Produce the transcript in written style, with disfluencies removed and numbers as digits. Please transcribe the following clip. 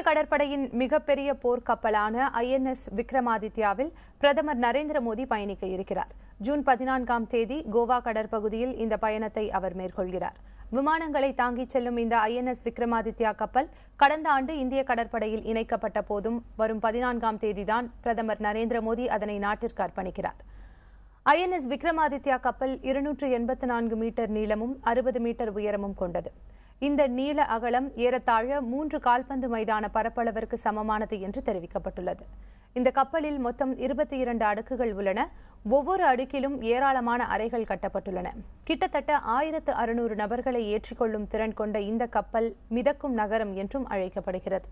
கடற்படையின் மிகப்பெரிய போர்க்கப்பலான INS விக்ரமாதித்யாவில் பிரதமர் நரேந்திர மோடி பயணிக்க இருக்கிறார். ஜூன் 14ஆம் தேதி கோவா கடற்பகுதியில் இந்த பயணத்தை அவர் மேற்கொள்கிறார். விமானங்களை தாங்கிச் செல்லும் இந்த INS விக்ரமாதித்யா கப்பல் கடந்த ஆண்டு இந்திய கடற்படையில் இணைக்கப்பட்ட போதும் வரும் 14ஆம் தேதிதான் பிரதமர் நரேந்திர மோடி அதனை நாட்டிற்கு அர்ப்பணிக்கிறார். INS விக்ரமாதித்யா கப்பல் 284 மீட்டர் நீளமும் 60 மீட்டர் உயரமும் கொண்டது. இந்த நீள அகலம் ஏறத்தாழ 3 கால்பந்து மைதான பரப்பளவிற்கு சமமானது என்று தெரிவிக்கப்பட்டுள்ளது. இந்த கப்பலில் மொத்தம் 22 அடுக்குகள் உள்ளன. ஒவ்வொரு அடுக்கிலும் ஏராளமான அறைகள் கட்டப்பட்டுள்ளன. கிட்டத்தட்ட 1600 நபர்களை ஏற்றிக்கொள்ளும் திறன் கொண்ட இந்த கப்பல் மிதக்கும் நகரம் என்றும் அழைக்கப்படுகிறது.